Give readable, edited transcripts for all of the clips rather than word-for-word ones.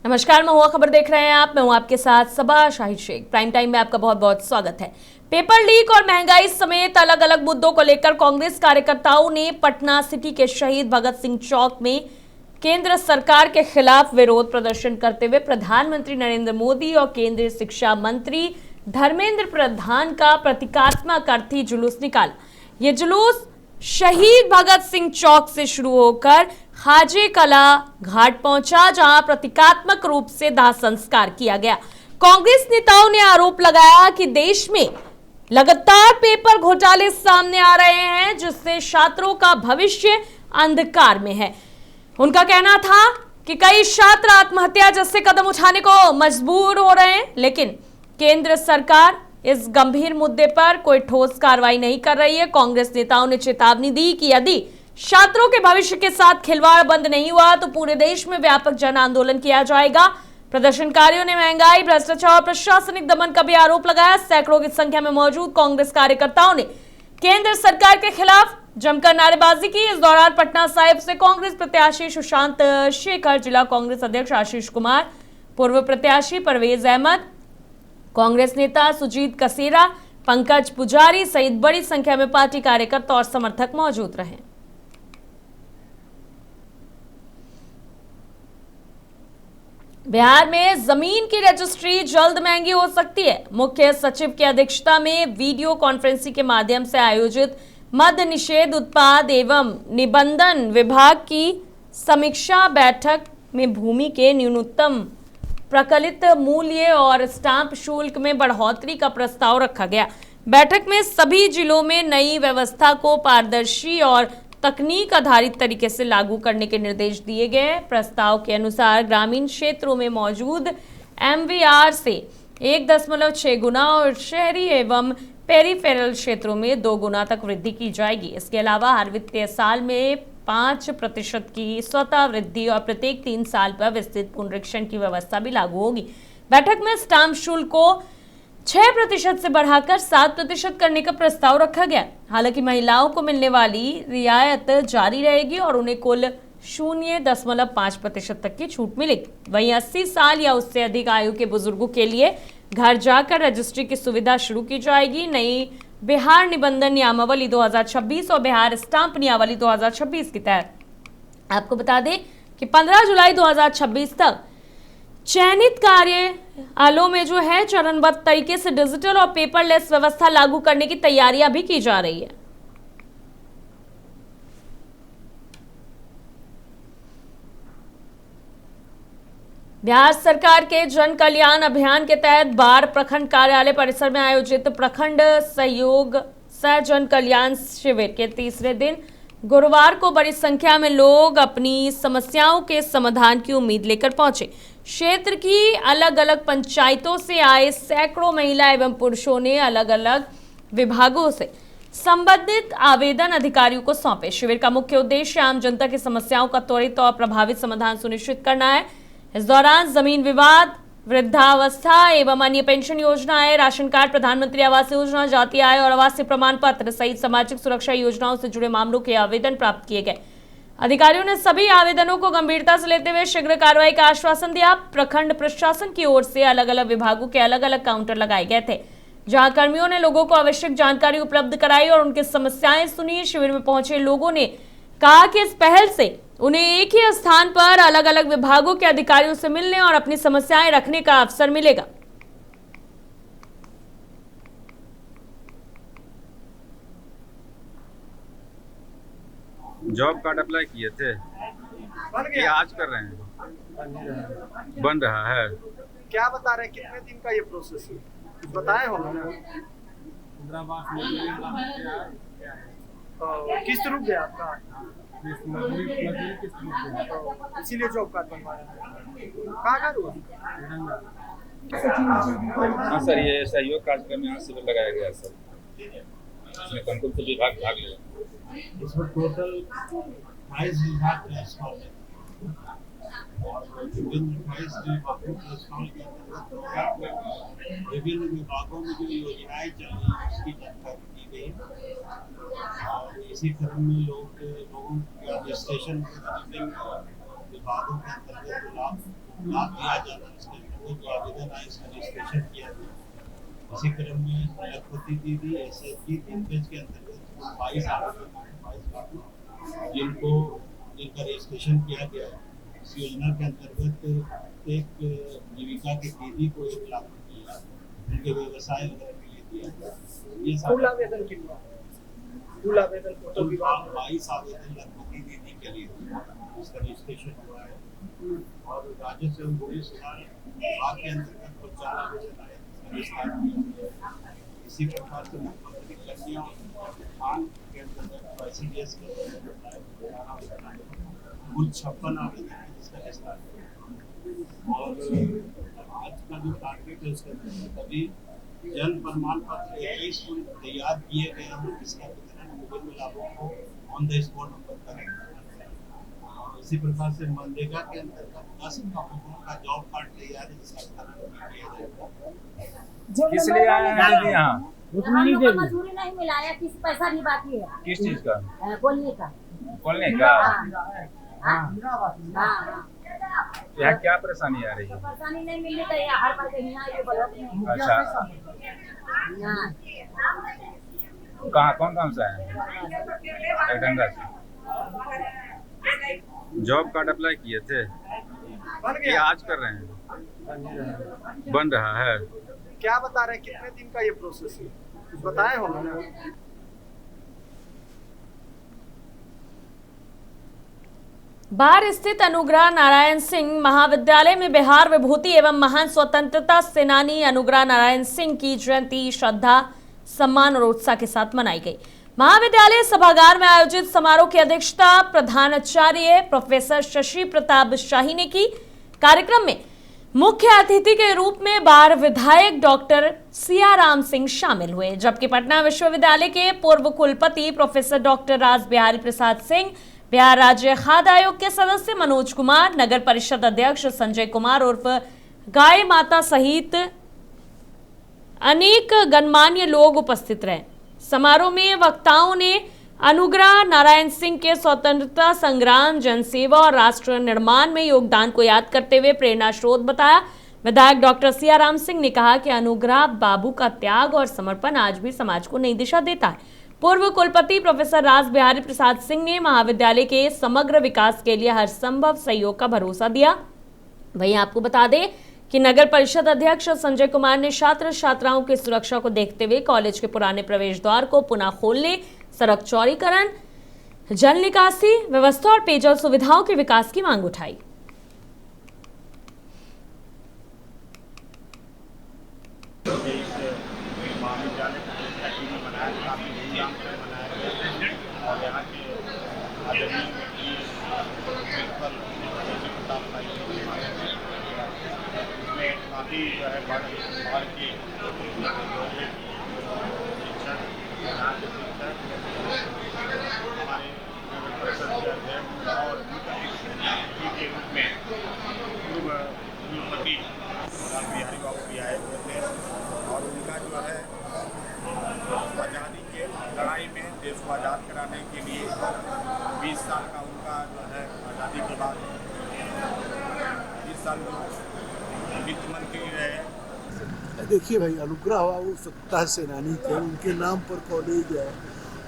नमस्कार, मैं हुआ खबर देख रहे हैं आप। मैं हूं आपके साथ सबा शाहिद शेख। प्राइम टाइम में आपका बहुत बहुत स्वागत है। पेपर लीक और महंगाई समेत अलग अलग मुद्दों को लेकर कांग्रेस कार्यकर्ताओं ने पटना सिटी के शहीद भगत सिंह चौक में केंद्र सरकार के खिलाफ विरोध प्रदर्शन करते हुए प्रधानमंत्री नरेंद्र मोदी और केंद्रीय शिक्षा मंत्री धर्मेंद्र प्रधान का प्रतीकात्मक अर्थी जुलूस निकाला। ये जुलूस शहीद भगत सिंह चौक से शुरू होकर खाजे कला घाट पहुंचा, जहां प्रतीकात्मक रूप से दाह संस्कार किया गया। कांग्रेस नेताओं ने आरोप लगाया कि देश में लगातार पेपर घोटाले सामने आ रहे हैं, जिससे छात्रों का भविष्य अंधकार में है। उनका कहना था कि कई छात्र आत्महत्या जैसे कदम उठाने को मजबूर हो रहे हैं, लेकिन केंद्र सरकार इस गंभीर मुद्दे पर कोई ठोस कार्रवाई नहीं कर रही है। कांग्रेस नेताओं ने चेतावनी दी कि यदि छात्रों के भविष्य के साथ खिलवाड़ बंद नहीं हुआ तो पूरे देश में व्यापक जन आंदोलन किया जाएगा। प्रदर्शनकारियों ने महंगाई, भ्रष्टाचार और प्रशासनिक दमन का भी आरोप लगाया। सैकड़ों की संख्या में मौजूद कांग्रेस कार्यकर्ताओं ने केंद्र सरकार के खिलाफ जमकर नारेबाजी की। इस दौरान पटना साहिब से कांग्रेस प्रत्याशी सुशांत शेखर, जिला कांग्रेस अध्यक्ष आशीष कुमार, पूर्व प्रत्याशी परवेज अहमद, कांग्रेस नेता सुजीत कसेरा, पंकज पुजारी सहित बड़ी संख्या में पार्टी कार्यकर्ता और समर्थक मौजूद रहे। बिहार में जमीन की रजिस्ट्री जल्द महंगी हो सकती है। मुख्य सचिव की अध्यक्षता में वीडियो कॉन्फ्रेंसिंग के माध्यम से आयोजित मद्य निषेध उत्पाद एवं निबंधन विभाग की समीक्षा बैठक में भूमि के न्यूनतम प्रकलित मूल्य और स्टाम्प शुल्क में बढ़ोतरी का प्रस्ताव रखा गया। बैठक में सभी जिलों में नई व्यवस्था को पारदर्शी और तकनीक आधारित तरीके से लागू करने के निर्देश दिए गए। प्रस्ताव के अनुसार ग्रामीण क्षेत्रों में मौजूद एमवीआर से 1.6 गुना और शहरी एवं पेरिफेरल क्षेत्रों में 2 गुना तक वृद्धि की जाएगी। इसके अलावा हर वित्तीय साल में 5% की स्वतः वृद्धि और प्रत्येक 3 साल पर विस्तृत पुनरीक्षण की व्यवस्था भी लागू होगी। बैठक में स्टाम्प शुल्क को 6% से बढ़ाकर 7% करने का प्रस्ताव रखा गया। हालांकि महिलाओं को मिलने वाली रियायत जारी रहेगी और उन्हें कुल 0.5% तक की छूट मिलेगी। वहीं 80 साल या उससे अधिक आयु के बुजुर्गों के लिए घर जाकर रजिस्ट्री की सुविधा शुरू की जाएगी। नई बिहार निबंधन नियमावली 2026 और बिहार स्टाम्प नियमावली 2026 के तहत आपको बता दें कि 15 जुलाई 2026 तक चयनित कार्यालयों में जो है चरणबद्ध तरीके से डिजिटल और पेपरलेस व्यवस्था लागू करने की तैयारियां भी की जा रही है। बिहार सरकार के जन कल्याण अभियान के तहत बार प्रखंड कार्यालय परिसर में आयोजित प्रखंड सहयोग सह जन कल्याण शिविर के तीसरे दिन गुरुवार को बड़ी संख्या में लोग अपनी समस्याओं के समाधान की उम्मीद लेकर पहुंचे। क्षेत्र की अलग अलग पंचायतों से आए सैकड़ों महिला एवं पुरुषों ने अलग अलग विभागों से संबंधित आवेदन अधिकारियों को सौंपे। शिविर का मुख्य उद्देश्य आम जनता की समस्याओं का त्वरित और प्रभावित समाधान सुनिश्चित करना है। इस दौरान जमीन विवाद, वृद्धावस्था एवं अन्य पेंशन योजनाएं, राशन कार्ड, प्रधानमंत्री आवास योजना, जातीय आय और आवासीय प्रमाण पत्र सहित सामाजिक सुरक्षा योजनाओं से जुड़े मामलों के आवेदन प्राप्त किए गए। अधिकारियों ने सभी आवेदनों को गंभीरता से लेते हुए शीघ्र कार्रवाई का आश्वासन दिया। प्रखंड प्रशासन की ओर से अलग अलग विभागों के अलग अलग काउंटर लगाए गए थे, जहां कर्मियों ने लोगों को आवश्यक जानकारी उपलब्ध कराई और उनकी समस्याएं सुनी। शिविर में पहुंचे लोगों ने कहा कि इस पहल से उन्हें एक ही स्थान पर अलग अलग विभागों के अधिकारियों से मिलने और अपनी समस्याएं रखने का अवसर मिलेगा। जॉब कार्ड अप्लाई किए थे कि आज कर रहे हैं? बन रहा है। क्या बता रहे हैं, कितने दिन का ये प्रोसेस है? कुछ बताए हो ना? किस्त रुक गया आपका, इसीलिए जॉब कार्ड बनवा रहे हैं। कहाँ हुआ? हाँ सर, ये सहयोग कार्यक्रम में यहाँ शिविर लगाया गया सर। इसमें कौन कौन से विभाग भाग ले? इसमें टोटल 22 विभाग का स्टॉल है और विभिन्न 22 विभागों के स्टॉल के अंतर्गत विभिन्न विभागों में जो योजनाएं चल रही है उसकी जानकारी दी गई है। और इसी क्रम में लोगों के रजिस्ट्रेशन विभिन्न विभागों के अंतर्गत लाभ लाभ दिया जाना, इसके लिए जो आवेदन आए इसका रजिस्ट्रेशन किया गया। इसी क्रम में लखपति दीदी SHG दिनपेज के अंतर्गत 22 आवेदन आए, 22 लाख जिनका रजिस्ट्रेशन किया गया है। इस योजना के अंतर्गत एक जीविका के दीदी को 1 लाख रुपया उनके व्यवसाय वगैरह के लिए दिया गया। ये कुल आवेदन कितना? कुल आवेदन टोटल विभाग 22 आवेदन लखपति दीदी के लिए इसका रजिस्ट्रेशन हुआ है। और राजस्व एवं भूमि सुधार विभाग के अंतर्गत कुल 4 आवेदन आए, इसका विस्तार किया गया है। इसी प्रकार से मुख्यमंत्री कन्या उत्थान के अंतर्गत ICDS के अंतर्गत आवेदन आए, कुल 56 आवेदन है जिसका विस्तार किया गया। और आज का जो टारगेट है उसके अंतर्गत अभी जन प्रमाण पत्र 21 को तैयार किए गए हैं, जिसका वितरण विभिन्न लाभों को ऑन द स्पॉट करेंगे। इसी प्रकार से मनरेगा के अंतर्गत 10 लाभुकों का जॉब कार्ड तैयार है, जिसका वितरण किया जाएगा। किस लिए आए हैं दीदी यहाँ? हम लोग को मजदूरी नहीं मिला है, किस पैसा भी बाकी है। किस चीज का? बोलने का। बोलने का? हाँ। यहाँ क्या परेशानी आ रही है? परेशानी नहीं मिलनी चाहिए हर बार के यहाँ ये ब्लॉक में। अच्छा, हाँ। कहाँ कौन सा है? डंगा से जॉब कार्ड अप्लाई किए थे, बन ये गया? आज कर रहे हैं? बन रहा है? क्या बता रहे हैं कितने दिन का ये प्रोसेस है? कुछ बताए हो मैंने? बाढ़ स्थित अनुग्रह नारायण सिंह महाविद्यालय में बिहार विभूति एवं महान स्वतंत्रता सेनानी अनुग्रह नारायण सिंह की जयंती श्रद्धा, सम्मान और उत्साह के साथ मनाई गई। महाविद्यालय सभागार में आयोजित समारोह की अध्यक्षता प्रधानाचार्य प्रोफेसर शशि प्रताप शाही ने की। कार्यक्रम में मुख्य अतिथि के रूप में बाढ़ विधायक डॉक्टर सियाराम सिंह शामिल हुए, जबकि पटना विश्वविद्यालय के पूर्व कुलपति प्रोफेसर डॉक्टर रासबिहारी प्रसाद सिंह, बिहार राज्य खाद्य आयोग के सदस्य मनोज कुमार, नगर परिषद अध्यक्ष संजय कुमार उर्फ गाय माता सहित अनेक गणमान्य लोग उपस्थित रहे। समारोह में वक्ताओं ने अनुग्रह नारायण सिंह के स्वतंत्रता संग्राम, जनसेवा और राष्ट्र निर्माण में योगदान को याद करते हुए प्रेरणा स्रोत बताया। विधायक डॉक्टर सियाराम सिंह ने कहा कि अनुग्रह बाबू का त्याग और समर्पण आज भी समाज को नई दिशा देता है। पूर्व कुलपति प्रोफेसर रासबिहारी प्रसाद सिंह ने महाविद्यालय के समग्र विकास के लिए हर संभव सहयोग का भरोसा दिया। वहीं आपको बता दें कि नगर परिषद अध्यक्ष संजय कुमार ने छात्र छात्राओं की सुरक्षा को देखते हुए कॉलेज के पुराने प्रवेश द्वार को पुनः खोलने, सड़क चौड़ीकरण, जल निकासी व्यवस्था और पेयजल सुविधाओं के विकास की मांग उठाई। काफ़ी जो है बाढ़ की शिक्षक, राज्य शिक्षक, हमारे परिषद के अध्यक्ष और के रूप में पूर्व कुलपति रासबिहारी बाबू भी आए हुए थे। और उनका जो है आज़ादी के लड़ाई में देश को आज़ाद कराने के लिए 20 साल का उनका जो है आज़ादी के बाद 20 साल वित्त मंत्री रहे। देखिए भाई, अनुग्रह बाबू स्वतंत्रता सेनानी थे, उनके नाम पर कॉलेज है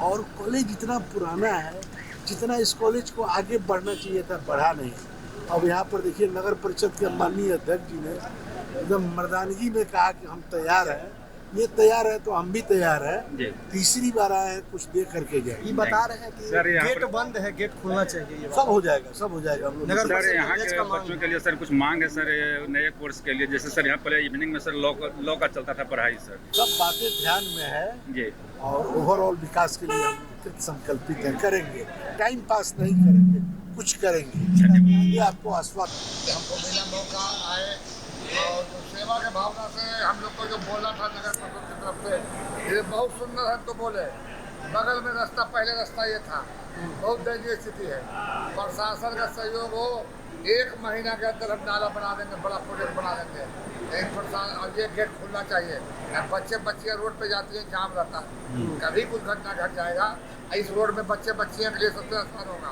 और कॉलेज इतना पुराना है, जितना इस कॉलेज को आगे बढ़ना चाहिए था बढ़ा नहीं। अब यहाँ पर देखिए नगर परिषद के माननीय अध्यक्ष जी ने एकदम मर्दानगी में कहा कि हम तैयार हैं। ये तैयार है तो हम भी तैयार हैं। तीसरी बार आए हैं, कुछ दे करके जाए। ये बता रहे हैं कि गेट बंद है, गेट खुलना चाहिए। ये सब हो जाएगा, सब हो जाएगा। हम लोग सर यहाँ के बच्चों के लिए सर कुछ मांग है सर, नए कोर्स के लिए, जैसे सर यहाँ पहले इवनिंग में सर लॉ का चलता था पढ़ाई सर। सब बातें ध्यान में है जी, और ओवरऑल विकास के लिए हम संकल्पित है, करेंगे। टाइम पास नहीं करेंगे, कुछ करेंगे, ये आपको आश्वासन। हमको बिना मौका आए और सेवा के भावना से हम लोग को जो बोला था नगर परिषद की तरफ से, ये बहुत सुंदर है। तो बोले बगल में रास्ता, पहले रास्ता ये था, बहुत दयनीय स्थिति है। प्रशासन का सहयोग हो, 1 महीना के अंदर हम नाला बना देंगे, बड़ा प्रोजेक्ट बना देंगे। एक प्रशासन और ये गेट खुलना चाहिए। बच्चियाँ रोड पे जाती हैं, जाम रहता है, कभी कुछ घटना घट जाएगा। इस रोड में बच्चियों के लिए सबसे आसान होगा।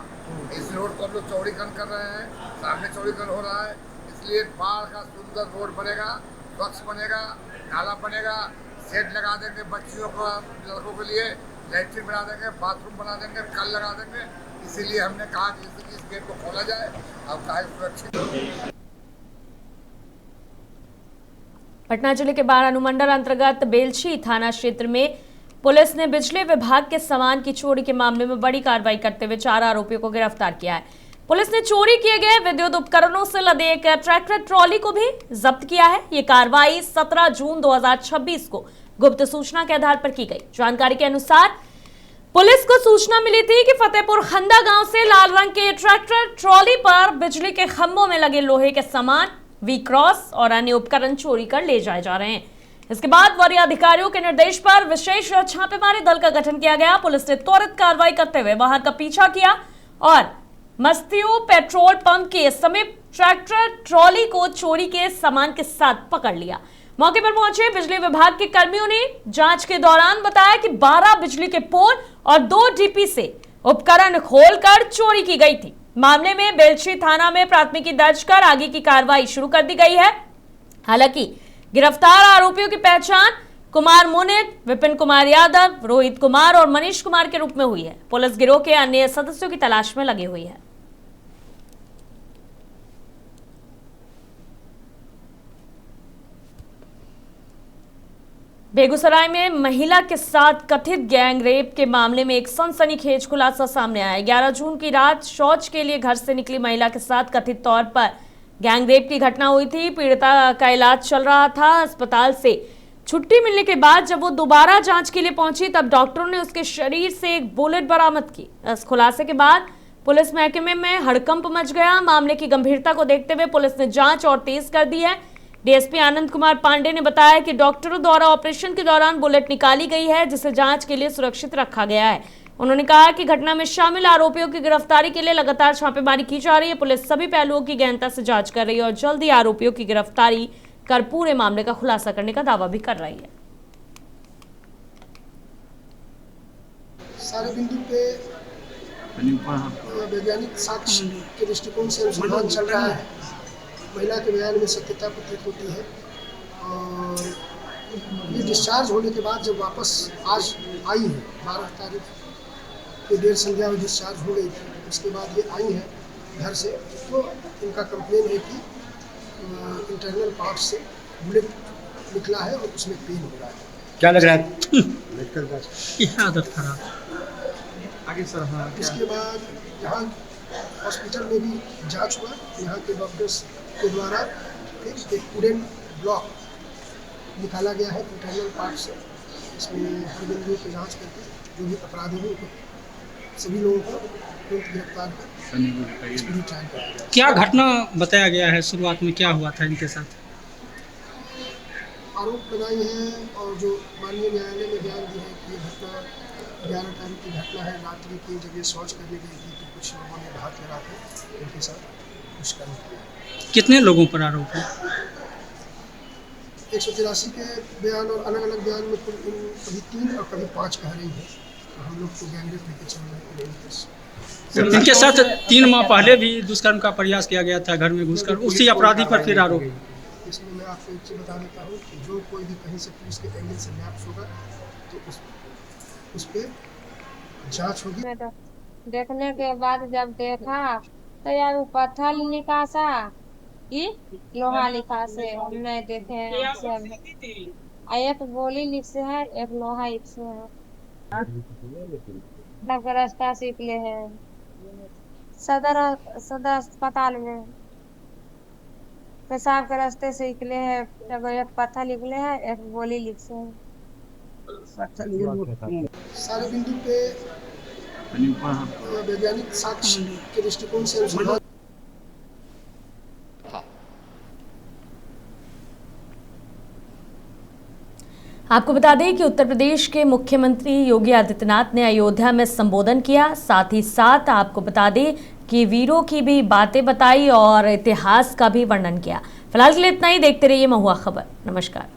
इस रोड को हम लोग चौड़ीकरण कर रहे हैं, सामने चौड़ीकरण हो रहा है। इसलिए बाढ़ का सुंदर रोड बनेगा, स्वच्छ बनेगा, नाला बनेगा, शेड लगा देंगे बच्चियों को, लड़कों के लिए लैट्रिन बना देंगे, बाथरूम बना देंगे, कल लगा देंगे। इसीलिए हमने कहा कि इस गेट को खोला जाए और कहा सुरक्षित। पटना जिले के बाढ़ अनुमंडल अंतर्गत बेलछी थाना क्षेत्र में पुलिस ने बिजली विभाग के सामान की चोरी के मामले में बड़ी कार्रवाई करते हुए 4 आरोपियों को गिरफ्तार किया है। पुलिस ने चोरी किए गए विद्युत उपकरणों से लदे एक ट्रैक्टर ट्रॉली को भी जब्त किया है। ये कार्रवाई 17 जून 2026 को गुप्त सूचना के आधार पर की गई। जानकारी के अनुसार पुलिस को सूचना मिली थी कि फतेहपुर खंदा गांव से लाल रंग के ट्रैक्टर ट्रॉली पर बिजली के खंभों में लगे लोहे के सामान, वी क्रॉस और अन्य उपकरण चोरी कर ले जाए जा रहे हैं। इसके बाद वरीय अधिकारियों के निर्देश पर विशेष छापेमारी दल का गठन किया गया। पुलिस ने त्वरित कार्रवाई करते हुए वाहन का पीछा किया और मस्तियों पेट्रोल पंप के समीप ट्रैक्टर ट्रॉली को चोरी के सामान के साथ पकड़ लिया। मौके पर पहुंचे बिजली विभाग के कर्मियों ने जांच के दौरान बताया कि 12 बिजली के पोल और 2 डीपी से उपकरण खोलकर चोरी की गई थी। मामले में बेलछी थाना में प्राथमिकी दर्ज कर आगे की कार्रवाई शुरू कर दी गई है। हालांकि गिरफ्तार आरोपियों की पहचान कुमार मुनित, विपिन कुमार यादव, रोहित कुमार और मनीष कुमार के रूप में हुई है। पुलिस गिरोह के अन्य सदस्यों की तलाश में लगी हुई है। बेगूसराय में महिला के साथ कथित गैंग रेप के मामले में एक सनसनीखेज खुलासा सामने आया। 11 जून की रात शौच के लिए घर से निकली महिला के साथ कथित तौर पर गैंग रेप की घटना हुई थी। पीड़िता का इलाज चल रहा था। अस्पताल से छुट्टी मिलने के बाद जब वो दोबारा जांच के लिए पहुंची तब डॉक्टरों ने उसके शरीर से एक बुलेट बरामद की। इस खुलासे के बाद पुलिस महकमे में हड़कंप मच गया। मामले की गंभीरता को देखते हुए पुलिस ने जांच और तेज कर दी है। डीएसपी आनंद कुमार पांडे ने बताया कि डॉक्टरों द्वारा ऑपरेशन के दौरान बुलेट निकाली गई है, जिसे जांच के लिए सुरक्षित रखा गया है। उन्होंने कहा कि घटना में शामिल आरोपियों की गिरफ्तारी के लिए लगातार छापेमारी की जा रही है। पुलिस सभी पहलुओं की गहनता से जांच कर रही है और जल्द ही आरोपियों की गिरफ्तारी कर पूरे मामले का खुलासा करने का दावा भी कर रही है। सारे बिंदु पे वैज्ञानिक साक्ष्य के दृष्टिकोण से अनुसंधान चल रहा है। महिला के बयान में सत्यता प्रतीत होती है और ये डिस्चार्ज होने के बाद जब वापस आज आई है, 12 तारीख के देर संध्या में डिस्चार्ज हो गई थी, उसके बाद ये आई है घर से, तो इनका कंप्लेन है कि इंटरनल पार्ट से बुलेट निकला है और उसमें पेन हो रहा है। क्या लग रहा है? आदत खराब। आगे सर। हाँ, इसके बाद यहाँ हॉस्पिटल में भी जांच हुआ। यहाँ के डॉक्टर्स के द्वारा एक वुडन ब्लॉक निकाला गया है इंटरनल पार्ट से। इसमें हर बिंदु की जांच करके जो भी अपराधी हैं उनको सभी लोगों को तुरंत गिरफ्तार कर स्पीडी ट्रायल कराया। क्या घटना बताया गया है? शुरुआत में क्या हुआ था इनके साथ? आरोप लगाए हैं और जो माननीय न्यायालय में बयान दिया है कि ये घटना 11 तारीख की घटना है। रात्रि की जब ये शौच करने गई थी तो कुछ लोगों ने हाथ लगा के उनके साथ दुष्कर्म किया। कितने लोगों पर आरोप है? 183 के बयान और अलग अलग बयान में कुल कभी 3 और कभी 5 कह रही है। तो हम लोग को गैंगरेप लेके चल रहे हैं। इनके साथ 3 माह पहले भी दुष्कर्म का प्रयास किया गया था, घर में घुसकर। उसी अपराधी पर फिर आरोप। इसमें मैं आपको एक चीज़ बता देता हूँ कि जो कोई भी कहीं से पुलिस के एंगल से लैप्स होगा तो उस पर जांच होगी। देखने के बाद जब देखा तो यार वो पत्थर निकासा कि लोहा लिखा से हम नहीं देखे हैं। एक गोली लिख से है, एक लोहा लिख से है। तब रास्ता से निकले हैं सदर अस्पताल में, पेशाब के रास्ते से निकले हैं। तब एक पत्थर निकले हैं, एक गोली लिख से है। सारे बिंदु पे वैज्ञानिक साक्ष्य के दृष्टिकोण से अनुसंधान। आपको बता दें कि उत्तर प्रदेश के मुख्यमंत्री योगी आदित्यनाथ ने अयोध्या में संबोधन किया। साथ ही साथ आपको बता दें कि वीरों की भी बातें बताई और इतिहास का भी वर्णन किया। फिलहाल के लिए इतना ही। देखते रहिए महुआ खबर। नमस्कार।